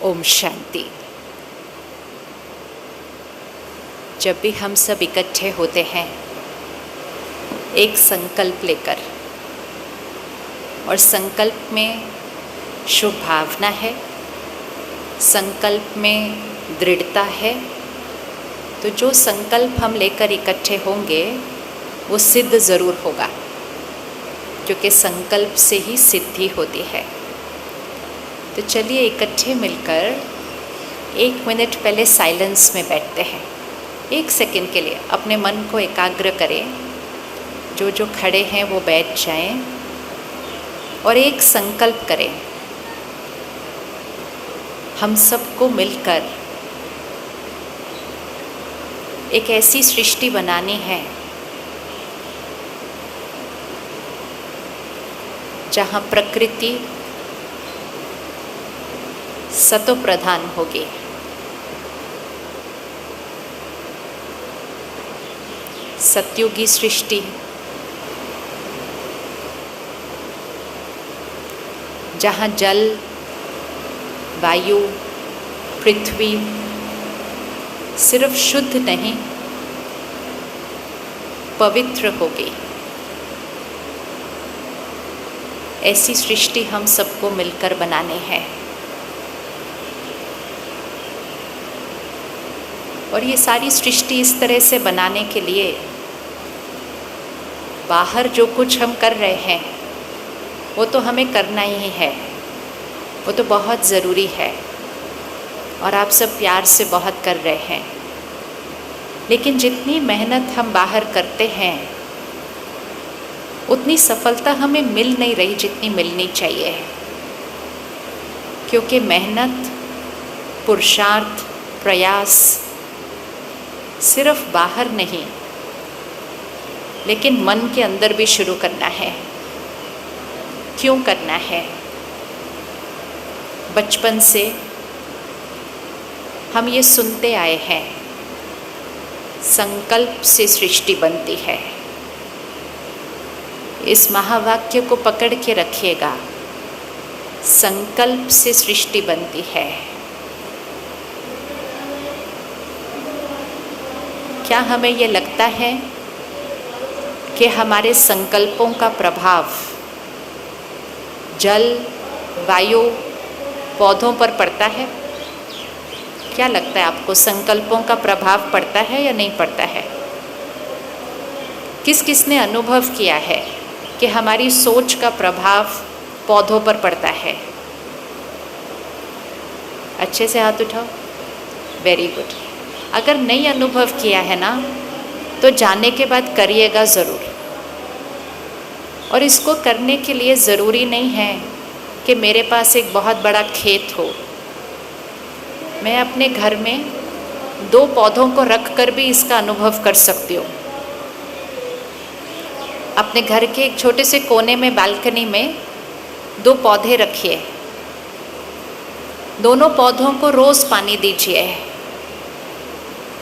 ओम शांति। जब भी हम सब इकट्ठे होते हैं एक संकल्प लेकर, और संकल्प में शुभ भावना है, संकल्प में दृढ़ता है, तो जो संकल्प हम लेकर इकट्ठे होंगे वो सिद्ध ज़रूर होगा, क्योंकि संकल्प से ही सिद्धि होती है। तो चलिए इकट्ठे मिलकर 1 मिनट पहले साइलेंस में बैठते हैं। 1 सेकंड के लिए अपने मन को एकाग्र करें। जो जो खड़े हैं वो बैठ जाएं और एक संकल्प करें। हम सबको मिलकर एक ऐसी सृष्टि बनानी है जहाँ प्रकृति सतो प्रधान होगी। सतयुगी सृष्टि जहाँ जल, वायु, पृथ्वी सिर्फ शुद्ध नहीं पवित्र होगी। ऐसी सृष्टि हम सबको मिलकर बनानी है। और ये सारी सृष्टि इस तरह से बनाने के लिए बाहर जो कुछ हम कर रहे हैं वो तो हमें करना ही है, वो तो बहुत ज़रूरी है और आप सब प्यार से बहुत कर रहे हैं। लेकिन जितनी मेहनत हम बाहर करते हैं उतनी सफलता हमें मिल नहीं रही जितनी मिलनी चाहिए, क्योंकि मेहनत, पुरुषार्थ, प्रयास सिर्फ बाहर नहीं लेकिन मन के अंदर भी शुरू करना है। क्यों करना है? बचपन से हम ये सुनते आए हैं, संकल्प से सृष्टि बनती है। इस महावाक्य को पकड़ के रखिएगा, संकल्प से सृष्टि बनती है। क्या हमें ये लगता है कि हमारे संकल्पों का प्रभाव जल, वायु, पौधों पर पड़ता है? क्या लगता है आपको, संकल्पों का प्रभाव पड़ता है या नहीं पड़ता है? किस किसने अनुभव किया है कि हमारी सोच का प्रभाव पौधों पर पड़ता है? अच्छे से हाथ उठाओ। Very good. अगर नहीं अनुभव किया है ना तो जाने के बाद करिएगा ज़रूर। और इसको करने के लिए ज़रूरी नहीं है कि मेरे पास एक बहुत बड़ा खेत हो। मैं अपने घर में 2 पौधों को रख कर भी इसका अनुभव कर सकती हूँ। अपने घर के एक छोटे से कोने में, बालकनी में 2 पौधे रखिए। दोनों पौधों को रोज़ पानी दीजिए,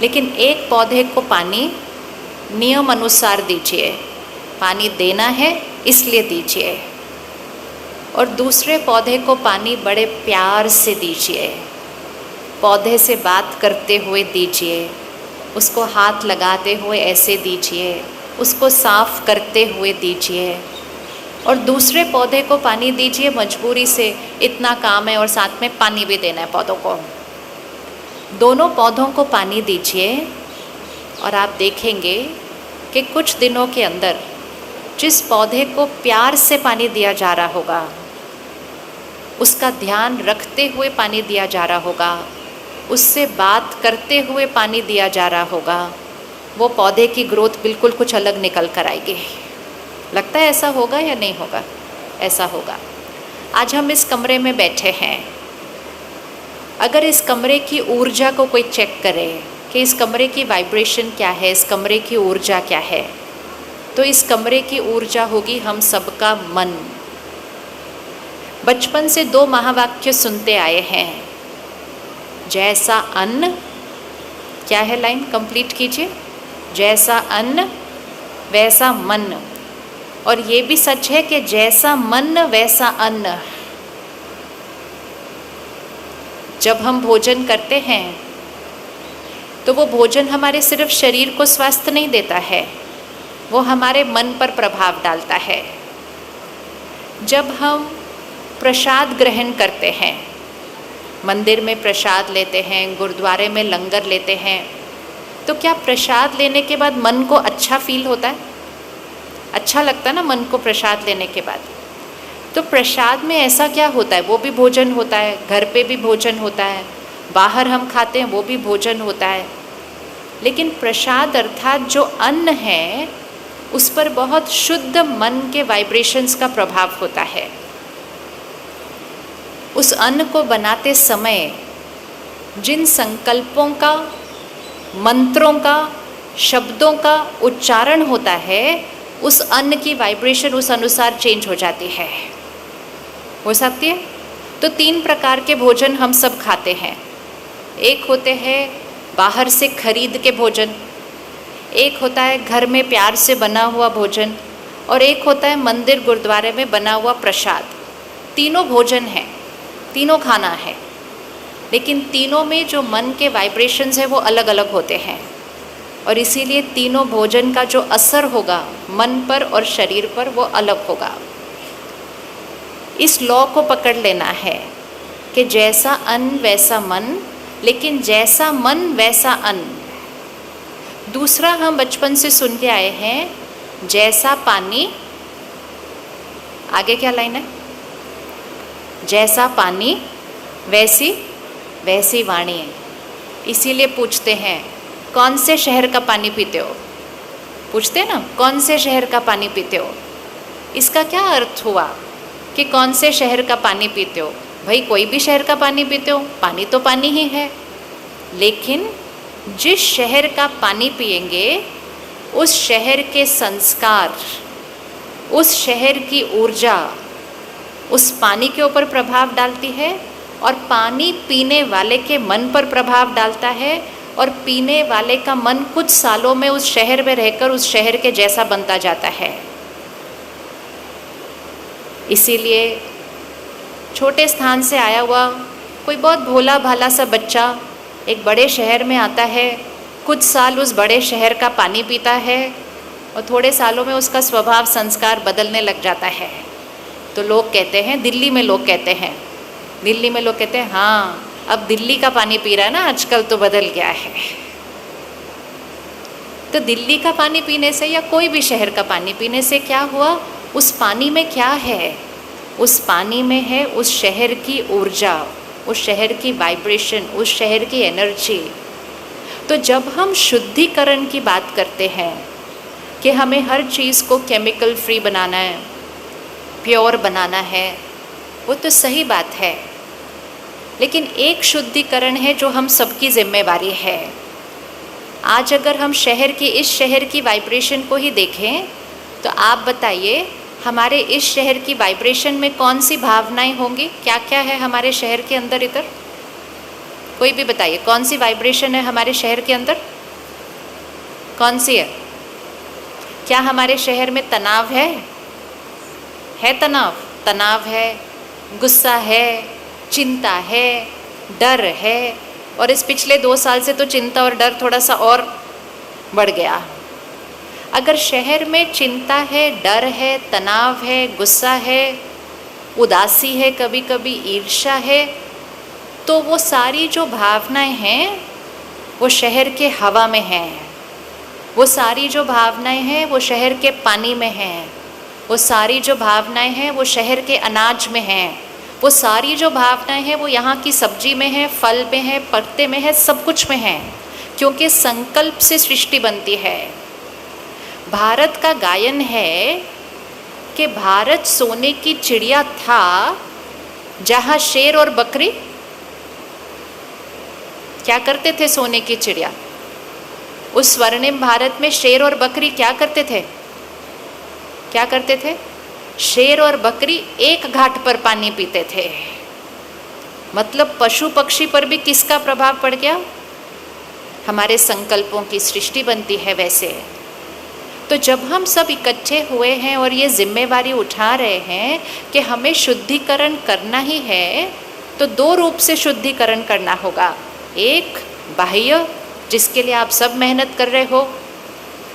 लेकिन एक पौधे को पानी नियम अनुसार दीजिए। पानी देना है इसलिए दीजिए, और दूसरे पौधे को पानी बड़े प्यार से दीजिए। पौधे से बात करते हुए दीजिए, उसको हाथ लगाते हुए ऐसे दीजिए, उसको साफ करते हुए दीजिए। और दूसरे पौधे को पानी दीजिए मजबूरी से, इतना काम है और साथ में पानी भी देना है पौधों को। दोनों पौधों को पानी दीजिए और आप देखेंगे कि कुछ दिनों के अंदर जिस पौधे को प्यार से पानी दिया जा रहा होगा, उसका ध्यान रखते हुए पानी दिया जा रहा होगा, उससे बात करते हुए पानी दिया जा रहा होगा, वो पौधे की ग्रोथ बिल्कुल कुछ अलग निकल कर आएगी। लगता है ऐसा होगा या नहीं होगा? ऐसा होगा। आज हम इस कमरे में बैठे हैं। अगर इस कमरे की ऊर्जा को कोई चेक करे कि इस कमरे की वाइब्रेशन क्या है, इस कमरे की ऊर्जा क्या है, तो इस कमरे की ऊर्जा होगी हम सबका मन। बचपन से 2 महावाक्य सुनते आए हैं, जैसा अन्न, क्या है लाइन कंप्लीट कीजिए, जैसा अन्न वैसा मन। और ये भी सच है कि जैसा मन वैसा अन्न। जब हम भोजन करते हैं तो वो भोजन हमारे सिर्फ शरीर को स्वास्थ्य नहीं देता है, वो हमारे मन पर प्रभाव डालता है। जब हम प्रसाद ग्रहण करते हैं, मंदिर में प्रसाद लेते हैं, गुरुद्वारे में लंगर लेते हैं, तो क्या प्रसाद लेने के बाद मन को अच्छा फील होता है? अच्छा लगता है ना मन को प्रसाद लेने के बाद। तो प्रसाद में ऐसा क्या होता है? वो भी भोजन होता है, घर पे भी भोजन होता है, बाहर हम खाते हैं वो भी भोजन होता है। लेकिन प्रसाद अर्थात जो अन्न है उस पर बहुत शुद्ध मन के वाइब्रेशंस का प्रभाव होता है। उस अन्न को बनाते समय जिन संकल्पों का, मंत्रों का, शब्दों का उच्चारण होता है, उस अन्न की वाइब्रेशन उस अनुसार चेंज हो जाती है, हो सकती है। तो 3 प्रकार के भोजन हम सब खाते हैं। एक होते हैं बाहर से खरीद के भोजन, एक होता है घर में प्यार से बना हुआ भोजन, और एक होता है मंदिर गुरुद्वारे में बना हुआ प्रसाद। तीनों भोजन हैं, तीनों खाना है, लेकिन तीनों में जो मन के वाइब्रेशंस है वो अलग अलग होते हैं, और इसीलिए तीनों भोजन का जो असर होगा मन पर और शरीर पर वो अलग होगा। इस लॉ को पकड़ लेना है कि जैसा अन्न वैसा मन, लेकिन जैसा मन वैसा अन्न। दूसरा हम बचपन से सुन के आए हैं, जैसा पानी, आगे क्या लाइन है? जैसा पानी वैसी वैसी वाणी। इसीलिए पूछते हैं कौन से शहर का पानी पीते हो? पूछते हैं ना, कौन से शहर का पानी पीते हो? इसका क्या अर्थ हुआ कि कौन से शहर का पानी पीते हो? भाई कोई भी शहर का पानी पीते हो, पानी तो पानी ही है। लेकिन जिस शहर का पानी पिएंगे उस शहर के संस्कार, उस शहर की ऊर्जा उस पानी के ऊपर प्रभाव डालती है, और पानी पीने वाले के मन पर प्रभाव डालता है, और पीने वाले का मन कुछ सालों में उस शहर में रहकर उस शहर के जैसा बनता जाता है। इसीलिए छोटे स्थान से आया हुआ कोई बहुत भोला भाला सा बच्चा एक बड़े शहर में आता है, कुछ साल उस बड़े शहर का पानी पीता है, और थोड़े सालों में उसका स्वभाव संस्कार बदलने लग जाता है। तो लोग कहते हैं, दिल्ली में लोग कहते हैं हाँ अब दिल्ली का पानी पी रहा है ना आजकल, तो बदल गया है। तो दिल्ली का पानी पीने से या कोई भी शहर का पानी पीने से क्या हुआ? उस पानी में क्या है? उस पानी में है उस शहर की ऊर्जा, उस शहर की वाइब्रेशन, उस शहर की एनर्जी। तो जब हम शुद्धिकरण की बात करते हैं कि हमें हर चीज़ को केमिकल फ्री बनाना है, प्योर बनाना है, वो तो सही बात है। लेकिन एक शुद्धिकरण है जो हम सबकी जिम्मेवारी है। आज अगर हम शहर की, इस शहर की वाइब्रेशन को ही देखें तो आप बताइए हमारे इस शहर की वाइब्रेशन में कौन सी भावनाएं होंगी? क्या क्या है हमारे शहर के अंदर? इधर कोई भी बताइए कौन सी वाइब्रेशन है हमारे शहर के अंदर? कौन सी है? क्या हमारे शहर में तनाव है? तनाव है, गुस्सा है, चिंता है, डर है, और इस पिछले 2 साल से तो चिंता और डर थोड़ा सा और बढ़ गया। अगर शहर में चिंता है, डर है, तनाव है, गुस्सा है, उदासी है, कभी कभी ईर्ष्या है, तो वो सारी जो भावनाएं हैं वो शहर के हवा में हैं, वो सारी जो भावनाएं हैं वो शहर के पानी में हैं, वो सारी जो भावनाएं हैं वो शहर के अनाज में हैं, वो सारी जो भावनाएं हैं वो यहाँ की सब्जी में है, फल में है, पत्ते में है, सब कुछ में है, क्योंकि संकल्प से सृष्टि बनती है। भारत का गायन है कि भारत सोने की चिड़िया था जहाँ शेर और बकरी क्या करते थे? सोने की चिड़िया। उस स्वर्णिम भारत में शेर और बकरी क्या करते थे? क्या करते थे? शेर और बकरी एक घाट पर पानी पीते थे। मतलब पशु पक्षी पर भी किसका प्रभाव पड़ गया? हमारे संकल्पों की सृष्टि बनती है वैसे। तो जब हम सब इकट्ठे हुए हैं और ये जिम्मेवारी उठा रहे हैं कि हमें शुद्धिकरण करना ही है, तो दो रूप से शुद्धिकरण करना होगा। एक बाह्य, जिसके लिए आप सब मेहनत कर रहे हो,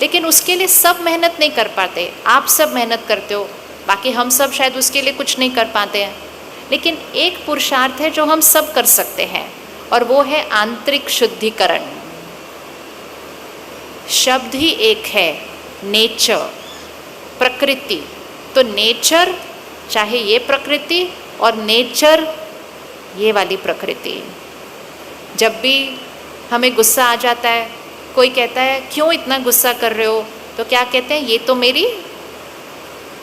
लेकिन उसके लिए सब मेहनत नहीं कर पाते। आप सब मेहनत करते हो, बाकी हम सब शायद उसके लिए कुछ नहीं कर पाते हैं। लेकिन एक पुरुषार्थ है जो हम सब कर सकते हैं, और वो है आंतरिक शुद्धिकरण। शब्द ही एक है, नेचर, प्रकृति। तो नेचर, चाहे ये प्रकृति, और नेचर ये वाली प्रकृति। जब भी हमें गुस्सा आ जाता है, कोई कहता है क्यों इतना गुस्सा कर रहे हो, तो क्या कहते हैं, ये तो मेरी,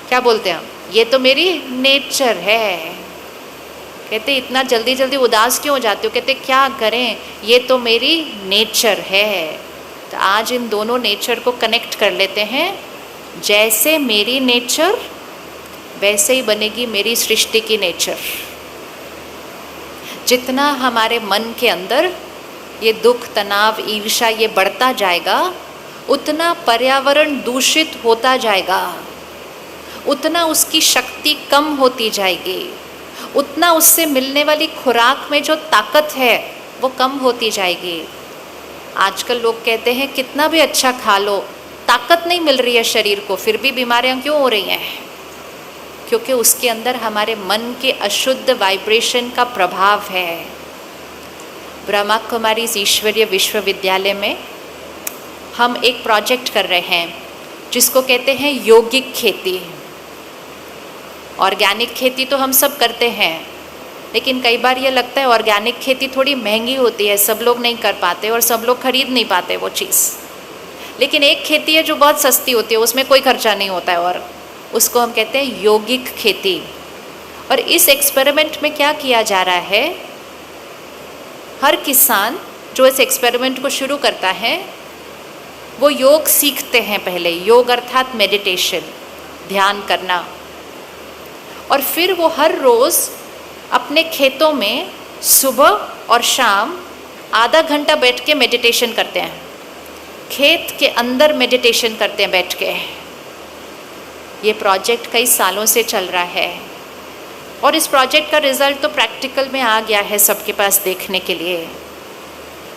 क्या बोलते हैं हम, ये तो मेरी नेचर है। कहते इतना जल्दी जल्दी उदास क्यों हो जाते हो, कहते क्या करें, ये तो मेरी नेचर है। तो आज इन दोनों नेचर को कनेक्ट कर लेते हैं। जैसे मेरी नेचर, वैसे ही बनेगी मेरी सृष्टि की नेचर। जितना हमारे मन के अंदर ये दुख, तनाव, ईर्ष्या ये बढ़ता जाएगा, उतना पर्यावरण दूषित होता जाएगा, उतना उसकी शक्ति कम होती जाएगी, उतना उससे मिलने वाली खुराक में जो ताकत है वो कम होती जाएगी। आजकल लोग कहते हैं कितना भी अच्छा खा लो, ताकत नहीं मिल रही है शरीर को, फिर भी बीमारियां क्यों हो रही हैं? क्योंकि उसके अंदर हमारे मन के अशुद्ध वाइब्रेशन का प्रभाव है। ब्रह्मा कुमारी ईश्वरीय विश्वविद्यालय में हम एक प्रोजेक्ट कर रहे हैं जिसको कहते हैं यौगिक खेती। ऑर्गेनिक खेती तो हम सब करते हैं, लेकिन कई बार ये लगता है ऑर्गेनिक खेती थोड़ी महंगी होती है, सब लोग नहीं कर पाते और सब लोग खरीद नहीं पाते वो चीज़। लेकिन एक खेती है जो बहुत सस्ती होती है, उसमें कोई खर्चा नहीं होता है, और उसको हम कहते हैं यौगिक खेती। और इस एक्सपेरिमेंट में क्या किया जा रहा है, हर किसान जो इस एक्सपेरिमेंट को शुरू करता है वो योग सीखते हैं पहले। योग अर्थात मेडिटेशन, ध्यान करना। और फिर वो हर रोज़ अपने खेतों में सुबह और शाम आधा घंटा बैठ के मेडिटेशन करते हैं। खेत के अंदर मेडिटेशन करते हैं बैठ के। ये प्रोजेक्ट कई सालों से चल रहा है, और इस प्रोजेक्ट का रिज़ल्ट तो प्रैक्टिकल में आ गया है सबके पास देखने के लिए,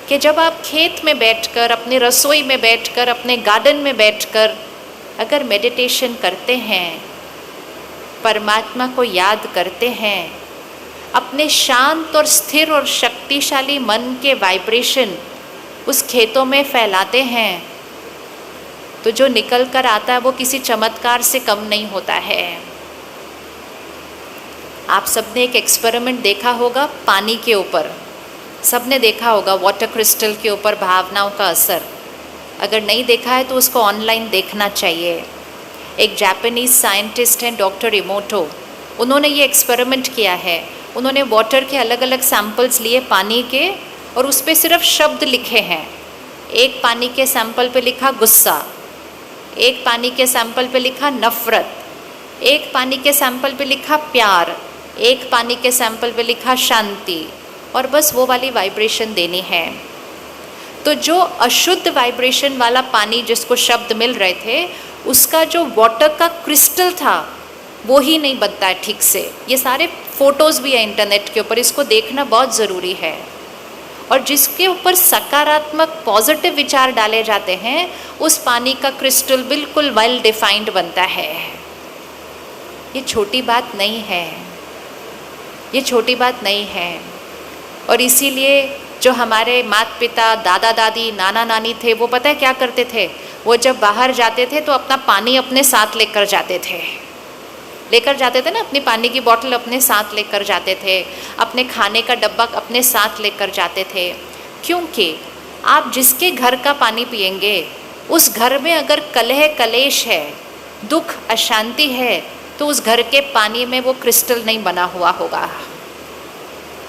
कि जब आप खेत में बैठकर, अपनी रसोई में बैठकर, अपने गार्डन में बैठकर अगर मेडिटेशन करते हैं, परमात्मा को याद करते हैं, अपने शांत और स्थिर और शक्तिशाली मन के वाइब्रेशन उस खेतों में फैलाते हैं, तो जो निकल कर आता है वो किसी चमत्कार से कम नहीं होता है। आप सबने एक एक्सपेरिमेंट देखा होगा पानी के ऊपर, सबने देखा होगा वाटर क्रिस्टल के ऊपर भावनाओं का असर। अगर नहीं देखा है तो उसको ऑनलाइन देखना चाहिए। एक जापानीज़ साइंटिस्ट हैं डॉक्टर इमोटो, उन्होंने ये एक्सपेरिमेंट किया है। उन्होंने वाटर के अलग अलग सैंपल्स लिए पानी के, और उस पर सिर्फ शब्द लिखे हैं। एक पानी के सैंपल पे लिखा गुस्सा, एक पानी के सैंपल पे लिखा नफ़रत, एक पानी के सैंपल पे लिखा प्यार, एक पानी के सैंपल पे लिखा शांति, और बस वो वाली वाइब्रेशन देनी है। तो जो अशुद्ध वाइब्रेशन वाला पानी जिसको शब्द मिल रहे थे, उसका जो वाटर का क्रिस्टल था वो ही नहीं बनता है ठीक से। ये सारे फ़ोटोज़ भी है इंटरनेट के ऊपर, इसको देखना बहुत ज़रूरी है। और जिसके ऊपर सकारात्मक पॉजिटिव विचार डाले जाते हैं, उस पानी का क्रिस्टल बिल्कुल वेल डिफाइंड बनता है। ये छोटी बात नहीं है, ये छोटी बात नहीं है। और इसीलिए जो हमारे माता पिता, दादा दादी, नाना नानी थे, वो पता है क्या करते थे, वो जब बाहर जाते थे तो अपना पानी अपने साथ लेकर जाते थे ना, अपनी पानी की बोतल अपने साथ लेकर जाते थे, अपने खाने का डब्बा अपने साथ लेकर जाते थे। क्योंकि आप जिसके घर का पानी पिएंगे, उस घर में अगर कलह कलेश है, दुख अशांति है, तो उस घर के पानी में वो क्रिस्टल नहीं बना हुआ होगा।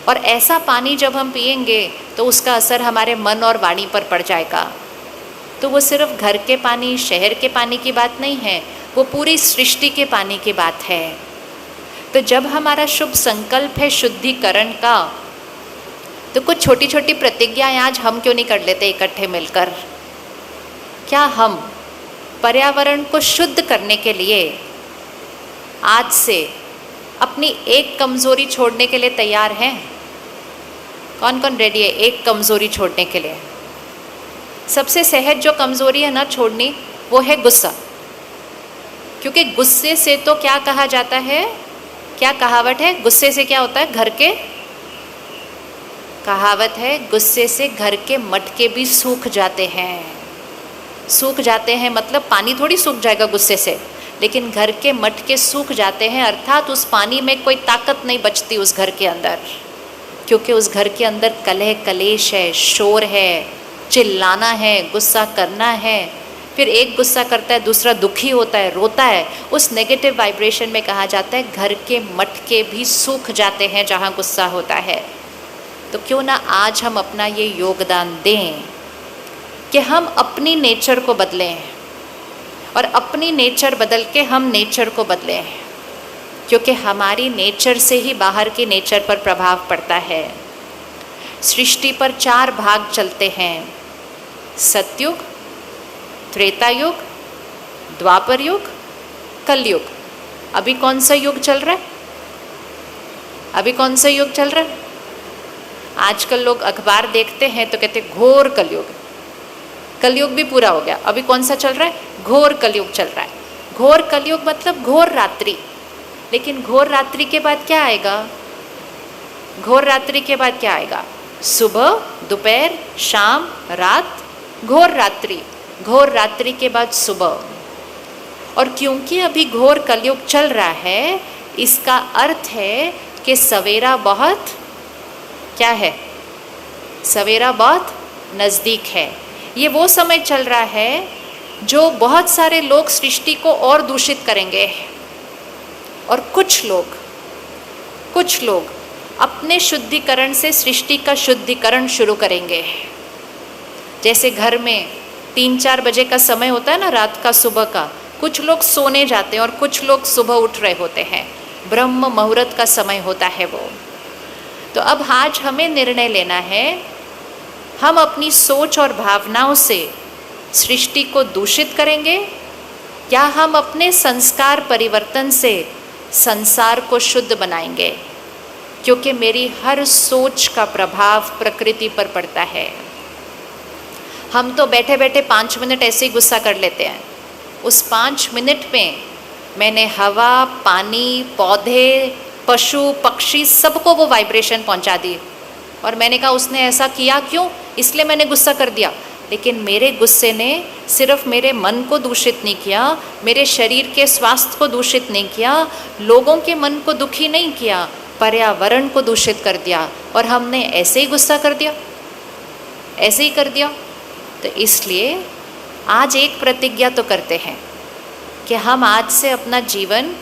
और ऐसा पानी जब हम पिएंगे तो उसका असर हमारे मन और वाणी पर पड़ जाएगा। तो वो सिर्फ घर के पानी, शहर के पानी की बात नहीं है, वो पूरी सृष्टि के पानी की बात है। तो जब हमारा शुभ संकल्प है शुद्धिकरण का, तो कुछ छोटी छोटी प्रतिज्ञाएं आज हम क्यों नहीं कर लेते इकट्ठे मिलकर? क्या हम पर्यावरण को शुद्ध करने के लिए आज से अपनी एक कमज़ोरी छोड़ने के लिए तैयार हैं? कौन कौन रेडी है एक कमज़ोरी छोड़ने के लिए? सबसे सहज जो कमज़ोरी है ना छोड़नी, वो है गुस्सा। क्योंकि गुस्से से तो क्या कहा जाता है, क्या कहावत है, गुस्से से क्या होता है, घर के, कहावत है गुस्से से घर के मटके भी सूख जाते हैं। सूख जाते हैं मतलब पानी थोड़ी सूख जाएगा गुस्से से, लेकिन घर के मटके सूख जाते हैं, अर्थात उस पानी में कोई ताकत नहीं बचती उस घर के अंदर, क्योंकि उस घर के अंदर कलह कलेश है, शोर है, चिल्लाना है, गुस्सा करना है। फिर एक गुस्सा करता है, दूसरा दुखी होता है, रोता है। उस नेगेटिव वाइब्रेशन में कहा जाता है घर के मटके भी सूख जाते हैं जहाँ गुस्सा होता है। तो क्यों ना आज हम अपना ये योगदान दें कि हम अपनी नेचर को बदलें, और अपनी नेचर बदल के हम नेचर को बदलें, क्योंकि हमारी नेचर से ही बाहर की नेचर पर प्रभाव पड़ता है। सृष्टि पर 4 भाग चलते हैं, सतयुग, त्रेता युग, द्वापर युग, कलयुग। अभी कौन सा युग चल रहा है? अभी कौन सा युग चल रहा है? आजकल लोग अखबार देखते हैं तो कहते घोर कलयुग, कलयुग भी पूरा हो गया, अभी कौन सा चल रहा है? घोर कलयुग चल रहा है। घोर कलयुग मतलब घोर रात्रि। लेकिन घोर रात्रि के बाद क्या आएगा? घोर रात्रि के बाद क्या आएगा? सुबह, दोपहर, शाम, रात, घोर रात्रि। घोर रात्रि के बाद सुबह। और क्योंकि अभी घोर कलयुग चल रहा है, इसका अर्थ है कि सवेरा बहुत क्या है? सवेरा बहुत नज़दीक है। ये वो समय चल रहा है जो बहुत सारे लोग सृष्टि को और दूषित करेंगे, और कुछ लोग अपने शुद्धिकरण से सृष्टि का शुद्धिकरण शुरू करेंगे। जैसे घर में 3-4 बजे का समय होता है ना, रात का, सुबह का, कुछ लोग सोने जाते हैं और कुछ लोग सुबह उठ रहे होते हैं, ब्रह्म मुहूर्त का समय होता है वो। तो अब आज हमें निर्णय लेना है, हम अपनी सोच और भावनाओं से सृष्टि को दूषित करेंगे या हम अपने संस्कार परिवर्तन से संसार को शुद्ध बनाएंगे, क्योंकि मेरी हर सोच का प्रभाव प्रकृति पर पड़ता है। हम तो बैठे बैठे 5 मिनट ऐसे ही गुस्सा कर लेते हैं। उस 5 मिनट में मैंने हवा, पानी, पौधे, पशु, पक्षी, सबको वो वाइब्रेशन पहुंचा दी। और मैंने कहा उसने ऐसा किया क्यों? इसलिए मैंने गुस्सा कर दिया। लेकिन मेरे गुस्से ने सिर्फ मेरे मन को दूषित नहीं किया, मेरे शरीर के स्वास्थ्य को दूषित नहीं किया, लोगों के मन को दुखी नहीं किया, पर्यावरण को दूषित कर दिया। और हमने ऐसे ही गुस्सा कर दिया, ऐसे ही कर दिया। तो इसलिए आज एक प्रतिज्ञा तो करते हैं कि हम आज से अपना जीवन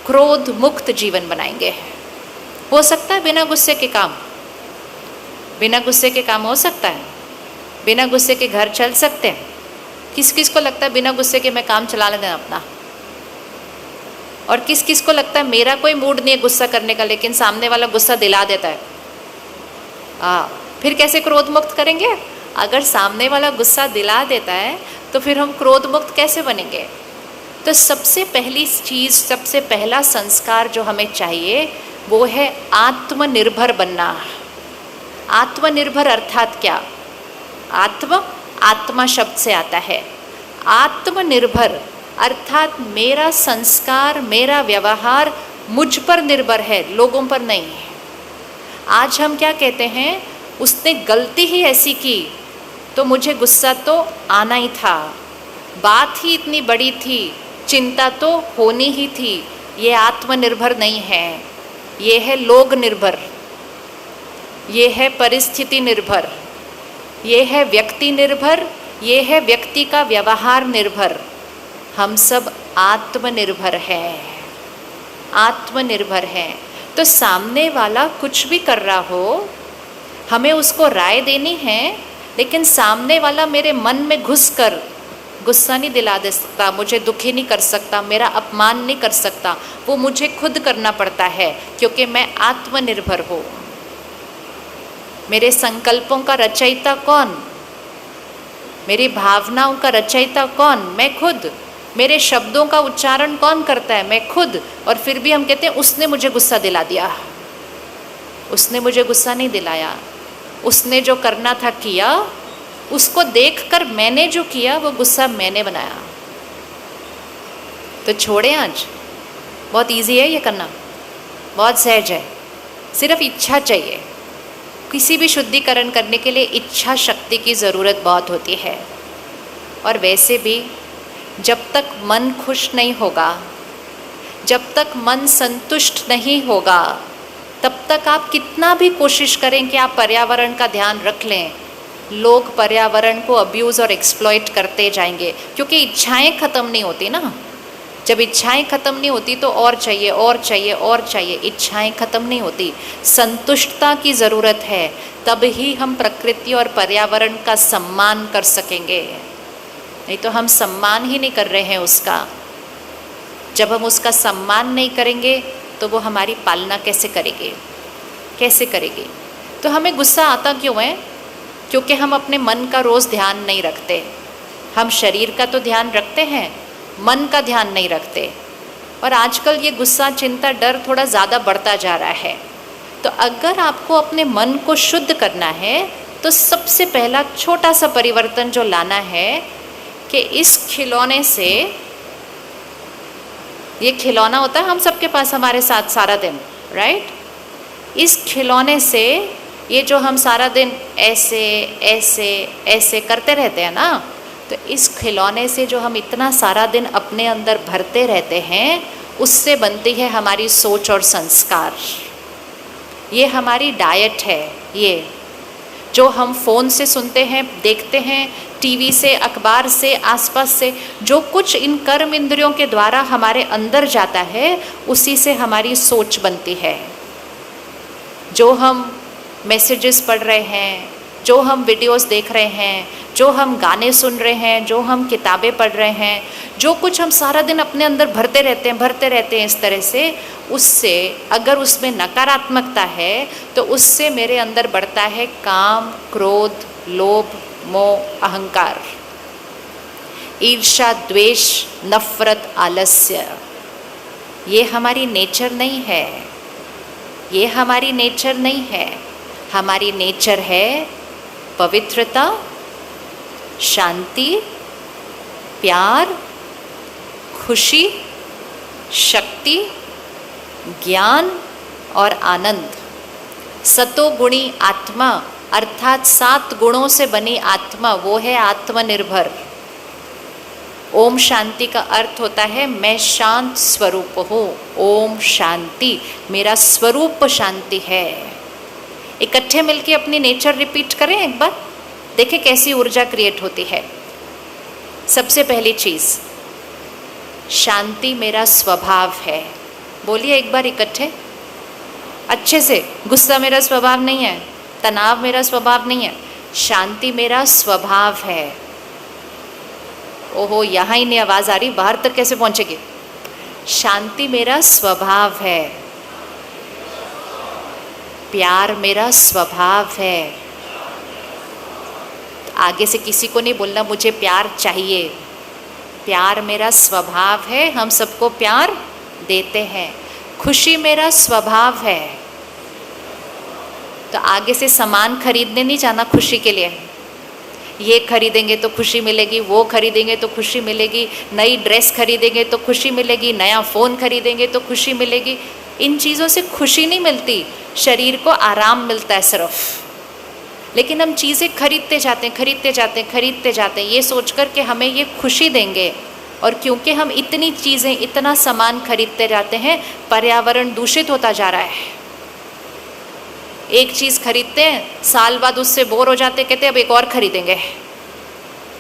क्रोध मुक्त जीवन बनाएंगे। हो सकता है बिना गुस्से के काम, बिना गुस्से के काम हो सकता है, बिना गुस्से के घर चल सकते हैं। किस किस को लगता है बिना गुस्से के मैं काम चला लेना अपना? और किस किस को लगता है मेरा कोई मूड नहीं है गुस्सा करने का, लेकिन सामने वाला गुस्सा दिला देता है? फिर कैसे क्रोध मुक्त करेंगे? अगर सामने वाला गुस्सा दिला देता है तो फिर हम क्रोध मुक्त कैसे बनेंगे? तो सबसे पहली चीज़, सबसे पहला संस्कार जो हमें चाहिए वो है आत्मनिर्भर बनना। आत्मनिर्भर अर्थात क्या? आत्मा शब्द से आता है। आत्मनिर्भर अर्थात मेरा संस्कार, मेरा व्यवहार मुझ पर निर्भर है, लोगों पर नहीं है। आज हम क्या कहते हैं, उसने गलती ही ऐसी की तो मुझे गुस्सा तो आना ही था, बात ही इतनी बड़ी थी, चिंता तो होनी ही थी। ये आत्मनिर्भर नहीं है, ये है लोग निर्भर, ये है परिस्थिति निर्भर, ये है व्यक्ति निर्भर, ये है व्यक्ति का व्यवहार निर्भर। हम सब आत्मनिर्भर हैं, आत्मनिर्भर हैं। तो सामने वाला कुछ भी कर रहा हो, हमें उसको राय देनी है, लेकिन सामने वाला मेरे मन में घुसकर गुस्सा नहीं दिला दे सकता, मुझे दुखी नहीं कर सकता, मेरा अपमान नहीं कर सकता। वो मुझे खुद करना पड़ता है, क्योंकि मैं आत्मनिर्भर हूँ। मेरे संकल्पों का रचयिता कौन? मेरी भावनाओं का रचयिता कौन? मैं खुद। मेरे शब्दों का उच्चारण कौन करता है? मैं खुद। और फिर भी हम कहते हैं उसने मुझे गुस्सा दिला दिया। उसने मुझे गुस्सा नहीं दिलाया। उसने जो करना था किया, उसको देखकर मैंने जो किया वो गुस्सा मैंने बनाया। तो छोड़े आज, बहुत इजी है ये करना, बहुत सहज है, सिर्फ इच्छा चाहिए। किसी भी शुद्धिकरण करने के लिए इच्छा शक्ति की ज़रूरत बहुत होती है। और वैसे भी जब तक मन खुश नहीं होगा, जब तक मन संतुष्ट नहीं होगा, तब तक आप कितना भी कोशिश करें कि आप पर्यावरण का ध्यान रख लें, लोग पर्यावरण को अब्यूज़ और एक्सप्लॉइट करते जाएंगे, क्योंकि इच्छाएं ख़त्म नहीं होती ना। जब इच्छाएं ख़त्म नहीं होती तो और चाहिए और चाहिए और चाहिए, इच्छाएं ख़त्म नहीं होती। संतुष्टता की ज़रूरत है, तब ही हम प्रकृति और पर्यावरण का सम्मान कर सकेंगे, नहीं तो हम सम्मान ही नहीं कर रहे हैं उसका। जब हम उसका सम्मान नहीं करेंगे तो वो हमारी पालना कैसे करेगी, कैसे करेगी। तो हमें गुस्सा आता क्यों है? क्योंकि हम अपने मन का रोज़ ध्यान नहीं रखते। हम शरीर का तो ध्यान रखते हैं, मन का ध्यान नहीं रखते। और आजकल ये गुस्सा, चिंता, डर थोड़ा ज़्यादा बढ़ता जा रहा है। तो अगर आपको अपने मन को शुद्ध करना है तो सबसे पहला छोटा सा परिवर्तन जो लाना है कि इस खिलौने से, ये खिलौना होता है हम सबके पास हमारे साथ सारा दिन, राइट? इस खिलौने से, ये जो हम सारा दिन ऐसे ऐसे ऐसे करते रहते हैं ना, तो इस खिलौने से जो हम इतना सारा दिन अपने अंदर भरते रहते हैं, उससे बनती है हमारी सोच और संस्कार। ये हमारी डाइट है। ये जो हम फ़ोन से सुनते हैं, देखते हैं, टीवी से, अखबार से, आसपास से, जो कुछ इन कर्म इंद्रियों के द्वारा हमारे अंदर जाता है, उसी से हमारी सोच बनती है। जो हम मैसेजेस पढ़ रहे हैं, जो हम वीडियोस देख रहे हैं, जो हम गाने सुन रहे हैं, जो हम किताबें पढ़ रहे हैं, जो कुछ हम सारा दिन अपने अंदर भरते रहते हैं इस तरह से, उससे अगर उसमें नकारात्मकता है तो उससे मेरे अंदर बढ़ता है काम, क्रोध, लोभ, मोह, अहंकार, ईर्ष्या, द्वेष, नफरत, आलस्य। ये हमारी नेचर नहीं है, ये हमारी नेचर नहीं है। हमारी नेचर है पवित्रता, शांति, प्यार, खुशी, शक्ति, ज्ञान और आनंद। सतोगुणी आत्मा अर्थात 7 गुणों से बनी आत्मा, वो है आत्मनिर्भर। ओम शांति का अर्थ होता है मैं शांत स्वरूप हूँ। ओम शांति, मेरा स्वरूप शांति है। इकट्ठे मिलके अपनी नेचर रिपीट करें एक बार, देखें कैसी ऊर्जा क्रिएट होती है। सबसे पहली चीज़, शांति मेरा स्वभाव है। बोलिए एक बार इकट्ठे अच्छे से। गुस्सा मेरा स्वभाव नहीं है, तनाव मेरा स्वभाव नहीं है, शांति मेरा स्वभाव है। ओहो, यहाँ ही नहीं आवाज़ आ रही, बाहर तक कैसे पहुँचेगी? शांति मेरा स्वभाव है, प्यार मेरा स्वभाव है। आगे से किसी को नहीं बोलना मुझे प्यार चाहिए, प्यार मेरा स्वभाव है, हम सबको प्यार देते हैं। खुशी मेरा स्वभाव है, तो आगे से सामान खरीदने नहीं जाना खुशी के लिए। ये खरीदेंगे तो खुशी मिलेगी, वो खरीदेंगे तो खुशी मिलेगी, नई ड्रेस खरीदेंगे तो खुशी मिलेगी, नया फ़ोन खरीदेंगे तो खुशी मिलेगी। इन चीज़ों से खुशी नहीं मिलती, शरीर को आराम मिलता है सिर्फ। लेकिन हम चीज़ें खरीदते जाते हैं, खरीदते जाते हैं, खरीदते जाते हैं, ये सोच कर के हमें ये खुशी देंगे। और क्योंकि हम इतनी चीज़ें, इतना सामान खरीदते जाते हैं, पर्यावरण दूषित होता जा रहा है। एक चीज़ खरीदते हैं, साल बाद उससे बोर हो जाते, कहते हैं अब एक और खरीदेंगे।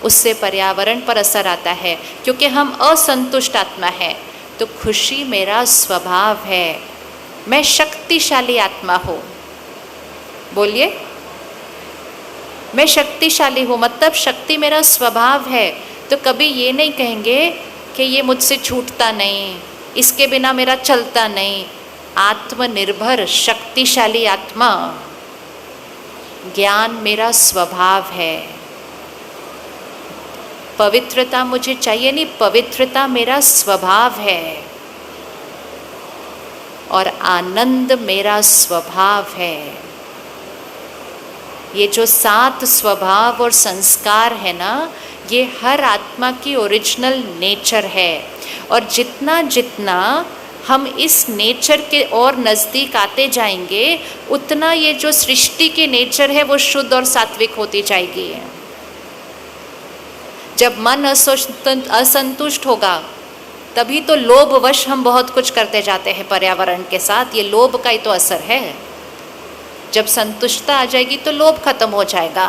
उससे पर्यावरण पर असर आता है, क्योंकि हम असंतुष्ट आत्मा हैं। तो खुशी मेरा स्वभाव है, मैं शक्तिशाली आत्मा हूँ। बोलिए, मैं शक्तिशाली हूँ, मतलब शक्ति मेरा स्वभाव है। तो कभी ये नहीं कहेंगे कि ये मुझसे छूटता नहीं, इसके बिना मेरा चलता नहीं। आत्मनिर्भर शक्तिशाली आत्मा, ज्ञान मेरा स्वभाव है। पवित्रता मुझे चाहिए नहीं, पवित्रता मेरा स्वभाव है। और आनंद मेरा स्वभाव है। ये जो 7 स्वभाव और संस्कार है ना, ये हर आत्मा की ओरिजिनल नेचर है। और जितना जितना हम इस नेचर के और नज़दीक आते जाएंगे, उतना ये जो सृष्टि की नेचर है वो शुद्ध और सात्विक होती जाएगी। जब मन असंतुष्ट होगा, तभी तो लोभवश हम बहुत कुछ करते जाते हैं पर्यावरण के साथ। ये लोभ का ही तो असर है। जब संतुष्टता आ जाएगी तो लोभ खत्म हो जाएगा।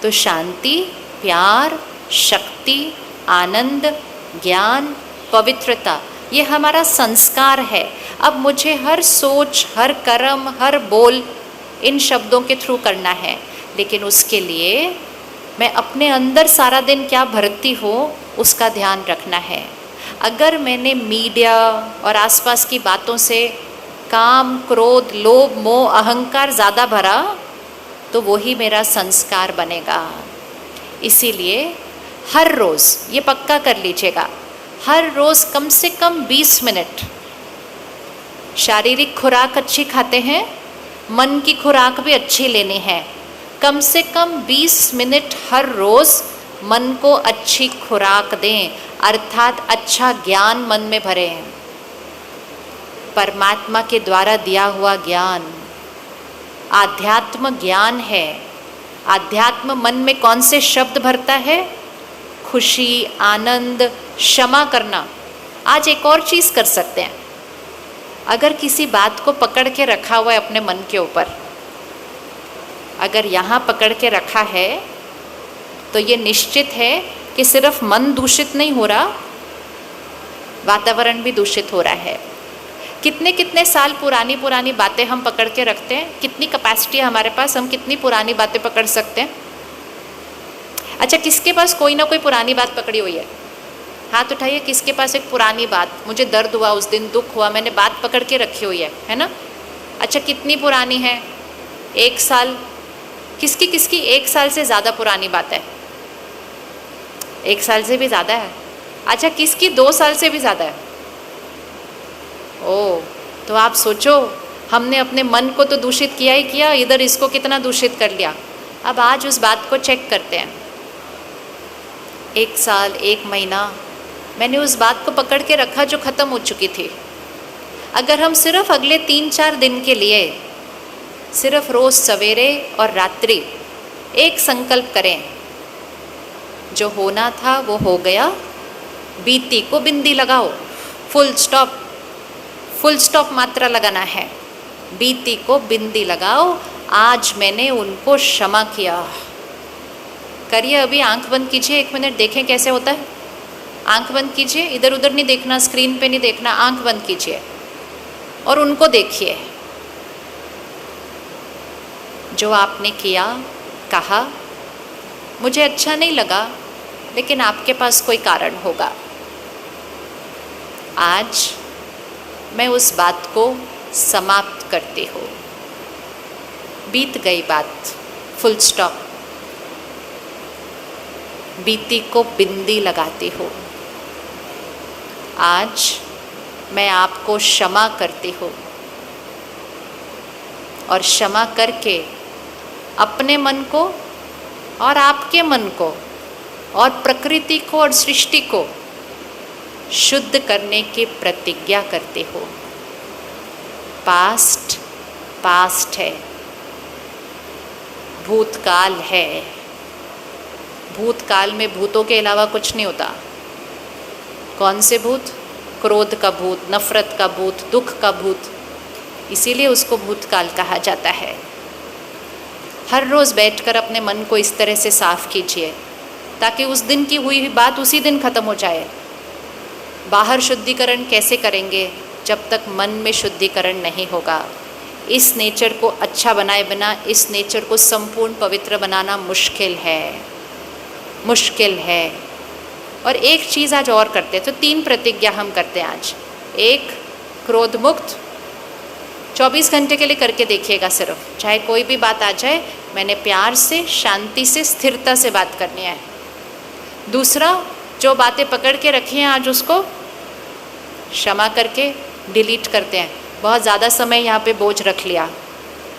तो शांति, प्यार, शक्ति, आनंद, ज्ञान, पवित्रता, ये हमारा संस्कार है। अब मुझे हर सोच, हर कर्म, हर बोल इन शब्दों के थ्रू करना है, लेकिन उसके लिए मैं अपने अंदर सारा दिन क्या भरती हूँ उसका ध्यान रखना है। अगर मैंने मीडिया और आसपास की बातों से काम, क्रोध, लोभ, मोह, अहंकार ज़्यादा भरा, तो वही मेरा संस्कार बनेगा। इसीलिए हर रोज़ ये पक्का कर लीजिएगा, हर रोज़ कम से कम 20 मिनट शारीरिक खुराक अच्छी खाते हैं, मन की खुराक भी अच्छी लेनी है। कम से कम 20 मिनट हर रोज़ मन को अच्छी खुराक दें, अर्थात अच्छा ज्ञान मन में भरें। परमात्मा के द्वारा दिया हुआ ज्ञान आध्यात्म ज्ञान है। आध्यात्म मन में कौन से शब्द भरता है? खुशी, आनंद, क्षमा करना। आज एक और चीज़ कर सकते हैं, अगर किसी बात को पकड़ के रखा हुआ है अपने मन के ऊपर, अगर यहाँ पकड़ के रखा है तो ये निश्चित है कि सिर्फ मन दूषित नहीं हो रहा, वातावरण भी दूषित हो रहा है। कितने कितने साल पुरानी पुरानी बातें हम पकड़ के रखते हैं। कितनी कैपेसिटी है हमारे पास, हम कितनी पुरानी बातें पकड़ सकते हैं। अच्छा, किसके पास कोई ना कोई पुरानी बात पकड़ी हुई है? हाथ उठाइए, किसके पास एक पुरानी बात, मुझे दर्द हुआ उस दिन, दुख हुआ, मैंने बात पकड़ के रखी हुई है ना? अच्छा, कितनी पुरानी है? 1 साल। किसकी किसकी 1 साल से ज़्यादा पुरानी बात है? 1 साल से भी ज़्यादा है। अच्छा, किसकी 2 साल से भी ज़्यादा है? ओह, तो आप सोचो, हमने अपने मन को तो दूषित किया ही किया, इधर इसको कितना दूषित कर लिया। अब आज उस बात को चेक करते हैं। 1 साल, 1 महीना मैंने उस बात को पकड़ के रखा जो ख़त्म हो चुकी थी। अगर हम सिर्फ अगले 3-4 दिन के लिए सिर्फ रोज़ सवेरे और रात्रि एक संकल्प करें, जो होना था वो हो गया, बीती को बिंदी लगाओ, फुल स्टॉप मात्रा लगाना है, बीती को बिंदी लगाओ, आज मैंने उनको क्षमा किया। करिए, अभी आंख बंद कीजिए, 1 मिनट देखें कैसे होता है। आंख बंद कीजिए, इधर उधर नहीं देखना, स्क्रीन पे नहीं देखना, आंख बंद कीजिए और उनको देखिए। जो आपने किया, कहा, मुझे अच्छा नहीं लगा, लेकिन आपके पास कोई कारण होगा। आज मैं उस बात को समाप्त करती हूँ। बीत गई बात, फुल स्टॉप, बीती को बिंदी लगाती हूँ। आज मैं आपको क्षमा करती हूँ और क्षमा करके अपने मन को और आपके मन को और प्रकृति को और सृष्टि को शुद्ध करने की प्रतिज्ञा करते हो। पास्ट है, भूतकाल है। भूतकाल में भूतों के अलावा कुछ नहीं होता। कौन से भूत? क्रोध का भूत, नफरत का भूत, दुख का भूत, इसीलिए उसको भूतकाल कहा जाता है। हर रोज़ बैठकर अपने मन को इस तरह से साफ कीजिए ताकि उस दिन की हुई बात उसी दिन ख़त्म हो जाए। बाहर शुद्धिकरण कैसे करेंगे जब तक मन में शुद्धिकरण नहीं होगा? इस नेचर को अच्छा बनाए बिना इस नेचर को संपूर्ण पवित्र बनाना मुश्किल है। और एक चीज़ आज और करते हैं, तो 3 प्रतिज्ञा हम करते हैं आज। 1, क्रोध मुक्त 24 घंटे के लिए करके देखिएगा। सिर्फ चाहे कोई भी बात आ जाए, मैंने प्यार से, शांति से, स्थिरता से बात करनी है। दूसरा, जो बातें पकड़ के रखी हैं आज उसको क्षमा करके डिलीट करते हैं। बहुत ज़्यादा समय यहाँ पे बोझ रख लिया।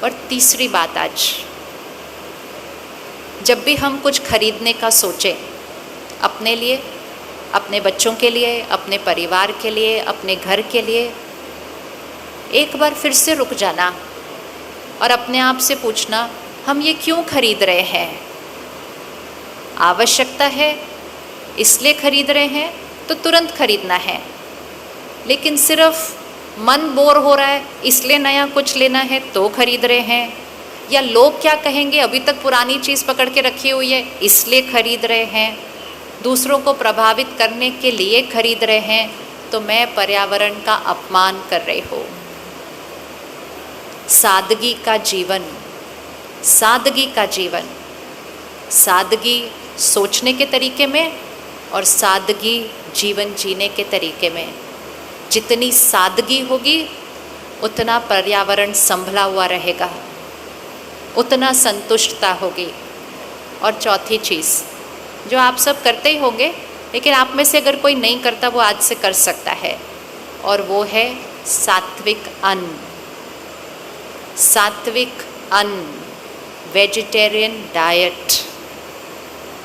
और तीसरी बात, आज जब भी हम कुछ खरीदने का सोचें, अपने लिए, अपने बच्चों के लिए, अपने परिवार के लिए, अपने घर के लिए, एक बार फिर से रुक जाना और अपने आप से पूछना, हम ये क्यों खरीद रहे हैं? आवश्यकता है इसलिए खरीद रहे हैं तो तुरंत खरीदना है, लेकिन सिर्फ मन बोर हो रहा है इसलिए नया कुछ लेना है तो खरीद रहे हैं, या लोग क्या कहेंगे अभी तक पुरानी चीज़ पकड़ के रखी हुई है इसलिए खरीद रहे हैं, दूसरों को प्रभावित करने के लिए खरीद रहे हैं, तो मैं पर्यावरण का अपमान कर रही हूँ। सादगी का जीवन, सादगी का जीवन, सादगी सोचने के तरीके में और सादगी जीवन जीने के तरीके में। जितनी सादगी होगी उतना पर्यावरण संभला हुआ रहेगा, उतना संतुष्टता होगी। और चौथी चीज़ जो आप सब करते ही होंगे, लेकिन आप में से अगर कोई नहीं करता वो आज से कर सकता है, और वो है सात्विक अन्न। सात्विक अन्न, वेजिटेरियन डाइट।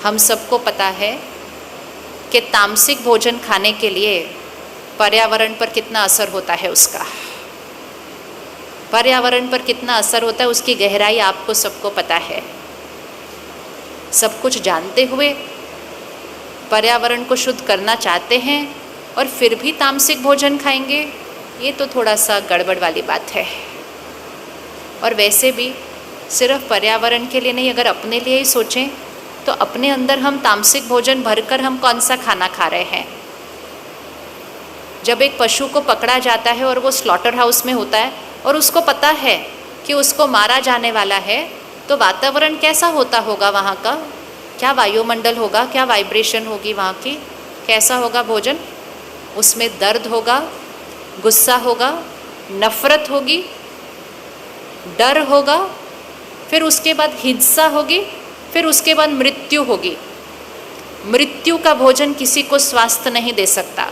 हम सबको पता है कि तामसिक भोजन खाने के लिए पर्यावरण पर कितना असर होता है उसका, पर्यावरण पर कितना असर होता है उसकी गहराई आपको सबको पता है। सब कुछ जानते हुए पर्यावरण को शुद्ध करना चाहते हैं और फिर भी तामसिक भोजन खाएंगे, ये तो थोड़ा सा गड़बड़ वाली बात है। और वैसे भी सिर्फ पर्यावरण के लिए नहीं, अगर अपने लिए ही सोचें तो अपने अंदर हम तामसिक भोजन भरकर हम कौन सा खाना खा रहे हैं। जब एक पशु को पकड़ा जाता है और वो स्लॉटर हाउस में होता है और उसको पता है कि उसको मारा जाने वाला है, तो वातावरण कैसा होता होगा वहाँ का, क्या वायुमंडल होगा, क्या वाइब्रेशन होगी वहाँ की, कैसा होगा भोजन। उसमें दर्द होगा, गुस्सा होगा, नफ़रत होगी, डर होगा, फिर उसके बाद हिंसा होगी, फिर उसके बाद मृत्यु होगी। मृत्यु का भोजन किसी को स्वास्थ्य नहीं दे सकता,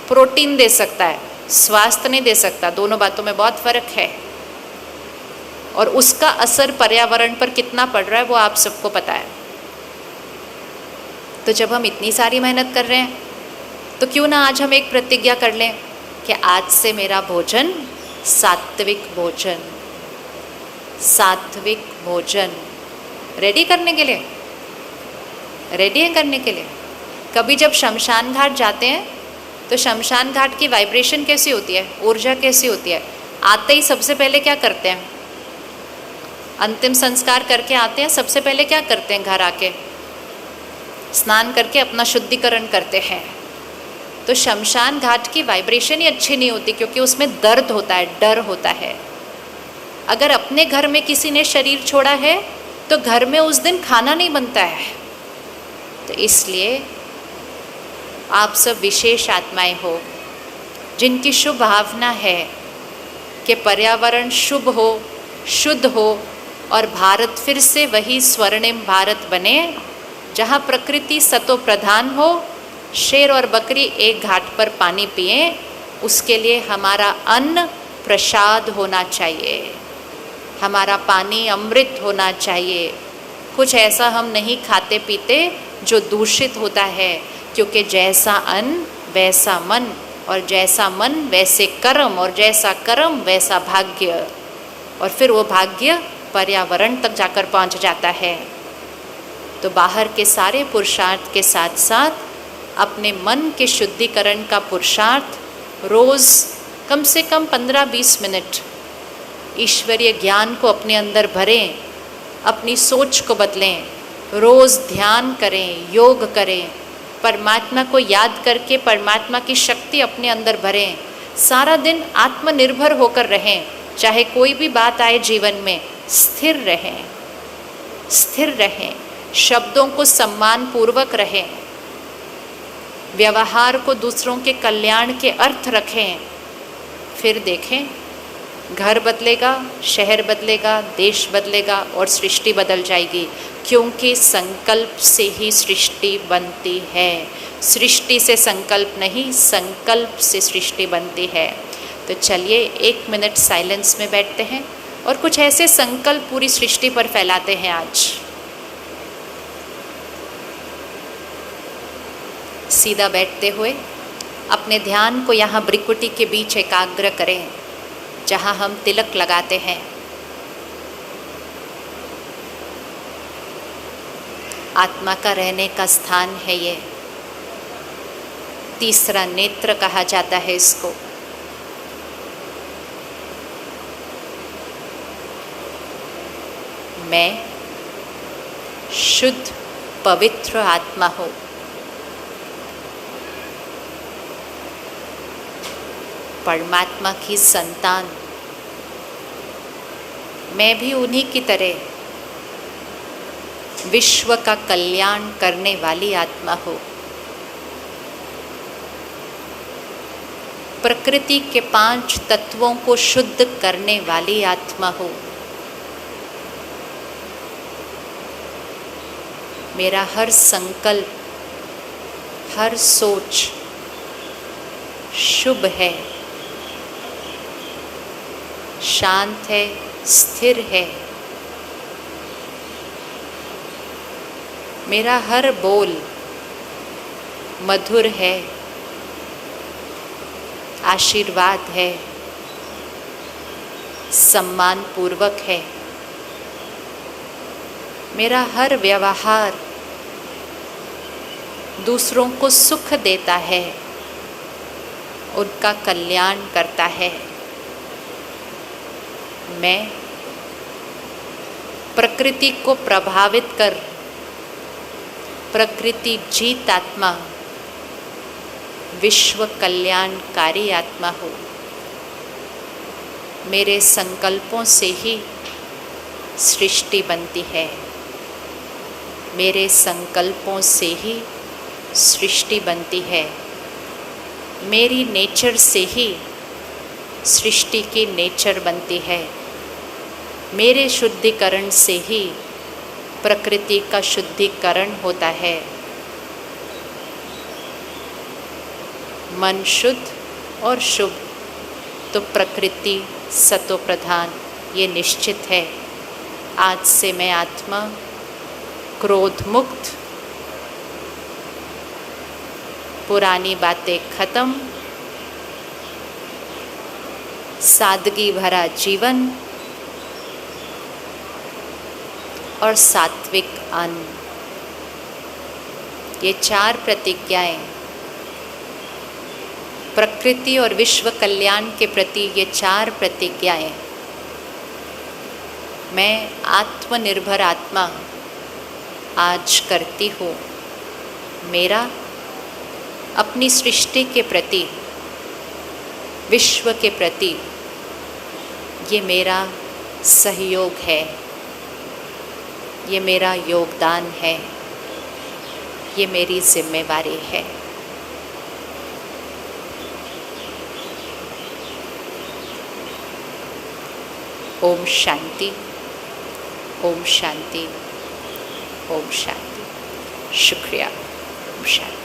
प्रोटीन दे सकता है, स्वास्थ्य नहीं दे सकता। दोनों बातों में बहुत फ़र्क है। और उसका असर पर्यावरण पर कितना पड़ रहा है वो आप सबको पता है। तो जब हम इतनी सारी मेहनत कर रहे हैं तो क्यों ना आज हम एक प्रतिज्ञा कर लें कि आज से मेरा भोजन सात्विक भोजन, सात्विक भोजन। रेडी करने के लिए, रेडी है करने के लिए। कभी जब शमशान घाट जाते हैं तो शमशान घाट की वाइब्रेशन कैसी होती है, ऊर्जा कैसी होती है। आते ही सबसे पहले क्या करते हैं, अंतिम संस्कार करके आते हैं, सबसे पहले क्या करते हैं, घर आके स्नान करके अपना शुद्धिकरण करते हैं। तो शमशान घाट की वाइब्रेशन ही अच्छी नहीं होती, क्योंकि उसमें दर्द होता है, डर होता है। अगर अपने घर में किसी ने शरीर छोड़ा है तो घर में उस दिन खाना नहीं बनता है। तो इसलिए आप सब विशेष आत्माएं हो जिनकी शुभ भावना है कि पर्यावरण शुभ हो, शुद्ध हो और भारत फिर से वही स्वर्णिम भारत बने जहाँ प्रकृति सतो प्रधान हो, शेर और बकरी एक घाट पर पानी पिए। उसके लिए हमारा अन्न प्रसाद होना चाहिए, हमारा पानी अमृत होना चाहिए। कुछ ऐसा हम नहीं खाते पीते जो दूषित होता है, क्योंकि जैसा अन्न वैसा मन, और जैसा मन वैसे कर्म, और जैसा कर्म वैसा भाग्य, और फिर वो भाग्य पर्यावरण तक जाकर पहुंच जाता है। तो बाहर के सारे पुरुषार्थ के साथ साथ अपने मन के शुद्धिकरण का पुरुषार्थ रोज़ कम से कम 15-20 मिनट ईश्वरीय ज्ञान को अपने अंदर भरें, अपनी सोच को बदलें, रोज़ ध्यान करें, योग करें, परमात्मा को याद करके परमात्मा की शक्ति अपने अंदर भरें। सारा दिन आत्मनिर्भर होकर रहें, चाहे कोई भी बात आए जीवन में स्थिर रहें, स्थिर रहें, शब्दों को सम्मान पूर्वक रहें, व्यवहार को दूसरों के कल्याण के अर्थ रखें। फिर देखें, घर बदलेगा, शहर बदलेगा, देश बदलेगा और सृष्टि बदल जाएगी, क्योंकि संकल्प से ही सृष्टि बनती है। सृष्टि से संकल्प नहीं, संकल्प से सृष्टि बनती है। तो चलिए 1 मिनट साइलेंस में बैठते हैं और कुछ ऐसे संकल्प पूरी सृष्टि पर फैलाते हैं आज। सीधा बैठते हुए अपने ध्यान को यहाँ भ्रिकुटी के बीच एकाग्र करें, जहाँ हम तिलक लगाते हैं। आत्मा का रहने का स्थान है ये। तीसरा नेत्र कहा जाता है इसको। मैं शुद्ध पवित्र आत्मा हूँ। परमात्मा की संतान। मैं भी उन्हीं की तरह विश्व का कल्याण करने वाली आत्मा हूँ। प्रकृति के 5 तत्वों को शुद्ध करने वाली आत्मा हूँ। मेरा हर संकल्प, हर सोच शुभ है, शांत है, स्थिर है। मेरा हर बोल मधुर है, आशीर्वाद है, सम्मानपूर्वक है। मेरा हर व्यवहार दूसरों को सुख देता है, उनका कल्याण करता है। मैं प्रकृति को प्रभावित कर प्रकृति जीत आत्मा, विश्व कल्याणकारी आत्मा हूँ। मेरे संकल्पों से ही सृष्टि बनती है। मेरे संकल्पों से ही सृष्टि बनती है। मेरी नेचर से ही सृष्टि की नेचर बनती है। मेरे शुद्धिकरण से ही प्रकृति का शुद्धिकरण होता है। मन शुद्ध और शुभ तो प्रकृति सतो प्रधान, ये निश्चित है। आज से मैं आत्मा क्रोध मुक्त, पुरानी बातें खत्म, सादगी भरा जीवन और सात्विक अन्न, ये 4 प्रतिज्ञाएं प्रकृति और विश्व कल्याण के प्रति, ये 4 प्रतिज्ञाएं मैं आत्मनिर्भर आत्मा आज करती हूँ। मेरा अपनी सृष्टि के प्रति, विश्व के प्रति ये मेरा सहयोग है, ये मेरा योगदान है, ये मेरी जिम्मेवारी है। ओम शांति, ओम शांति, ओम शांति। शुक्रिया। ओम शांति।